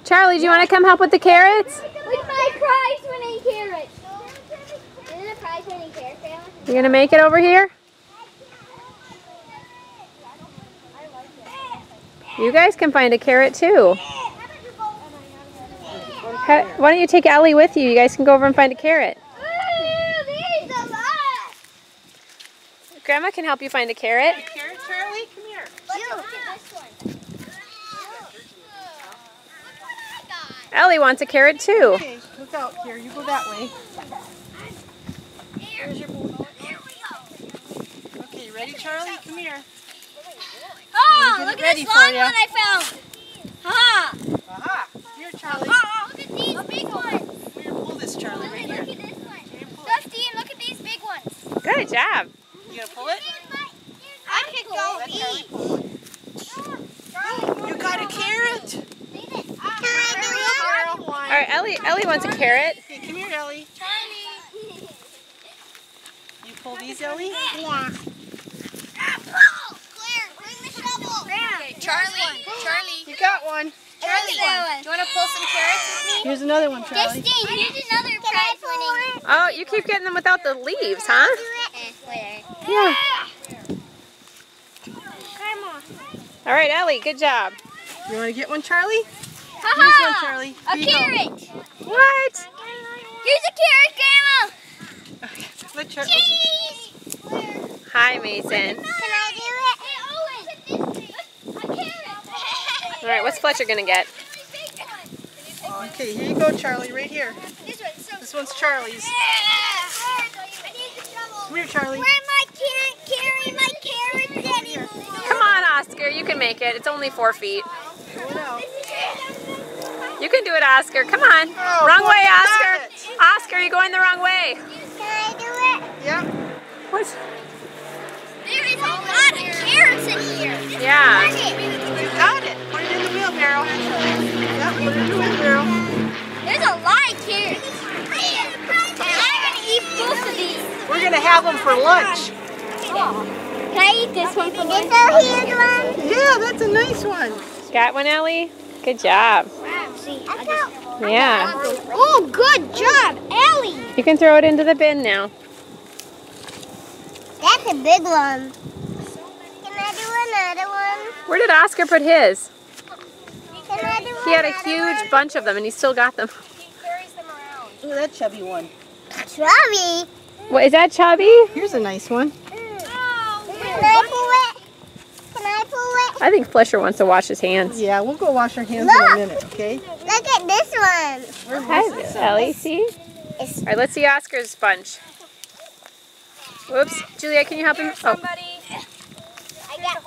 Charlie, do you want to come help with the carrots? With my prize-winning carrots. Isn't it a prize-winning carrot family? You gonna make it over here? You guys can find a carrot too. Why don't you take Ellie with you? You guys can go over and find a carrot. There's a lot. Grandma can help you find a carrot. Carrot, Charlie, come here. Look at this one. Ellie wants a carrot too. Okay, look out here. You go that way. Here's your bowl. Okay, ready, Charlie? Come here. Oh, look at ready this for long ya. one I found. Ha! Aha! Here, Charlie. Oh, look at these big ones. Here, pull this, Charlie, right Look here. at this one. Here, pull it. Dusty, look at these big ones. Good job. You gonna pull it? I picked all Let these. Charlie pull it. You got a carrot. All right, Ellie wants a carrot. Okay, come here, Ellie. Charlie. You pull these, Ellie? Yeah. Claire, bring the shovel. Okay, Charlie. You got one. Charlie, do you want to pull some carrots with me? Here's another one, Charlie. Dusty, here's another prize winning. Oh, you keep getting them without the leaves, huh? Whatever. Yeah. Come on. All right, Ellie, good job. You want to get one, Charlie? Haha! Here's one, Charlie. A Here you go. carrot. What? Here's a carrot, Grandma. Let Charlie. Cheese. Hi, Mason. Can I do it? Hey, Owen. A carrot. All right, what's Fletcher gonna get? Okay, here you go, Charlie, right here. This one's so. This one's Charlie's. I need the shovel. Come here, Charlie. Where am I carrying my carrots anymore? Come on, Oscar, you can make it. It's only 4 feet. Pull it out. You can do it, Oscar. Come on. Oh, Wrong boy, way, you got Oscar. it. Oscar, you're going the wrong way. Can I do it? Yep. What? There is a lot of carrots in here. Yeah. You got it. Put it in the wheelbarrow. Yep, put it in the wheelbarrow. There's a lot of carrots. I'm going to eat both of these. We're going to have them for lunch. Can I eat this one for lunch? This a huge one. Yeah, that's a nice one. Got one, Ellie? Good job. Yeah. Oh, good job, Ellie. You can throw it into the bin now. That's a big one. Can I do another one? Where did Oscar put his? Can I do He had a huge bunch of them and he still got them. He carries them around. Look at that chubby one. Chubby. What, is that Chubby? Here's a nice one. Can I pull it? Can I pull it? I think Fletcher wants to wash his hands. Yeah, we'll go wash our hands Look. in a minute, okay? Look at this one. Hi, Ellie, see? All right, let's see Oscar's bunch. Whoops. Julia, can you help him? Oh, I got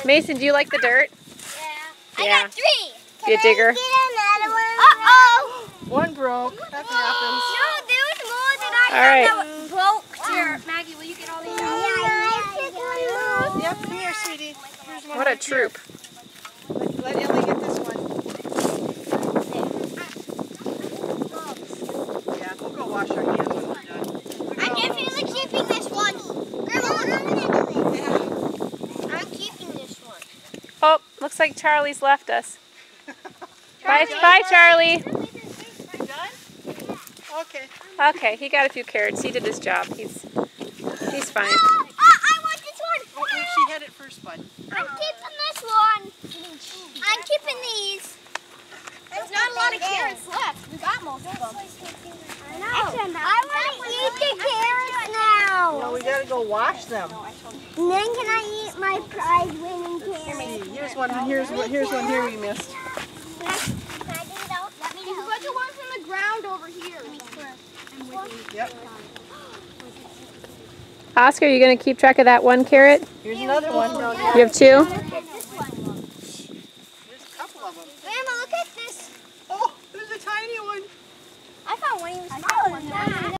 3. Mason, do you like the dirt? I Yeah. got 3. Be a digger. Get another one. Uh-oh. One broke. That happens. No, there was more than I All right. that broke. Here, Maggie, will you get all these out? I picked one more. Yep, come here, sweetie. Here's one What a right here. troop. Let Ellie get this one. Yeah, we'll go wash our hands when we're done. I'm definitely keeping this one. Grandma, I'm gonna do it. Yeah. I'm keeping this one. Oh, looks like Charlie's left us. Bye, Charlie. You done? Okay. Okay, he got a few carrots. He did his job. He's fine. Oh, I want this one. Oh, she had it first, bud. I'm keeping this one. I'm keeping these. There's not a lot of carrots left. We got most of them. I know. I want to eat the carrots now. Well, we gotta go wash them. And then can I eat my prize-winning carrots? Here's one. Here's one here we missed. Can I do it out? Let me know. There's a bunch of ones from the ground over here. Yep. Oscar, you going to keep track of that one carrot? Here's another one. You have 2? Look at this one. There's a couple of them. Grandma, look at this. Oh, there's a tiny one. I found one even smaller than that.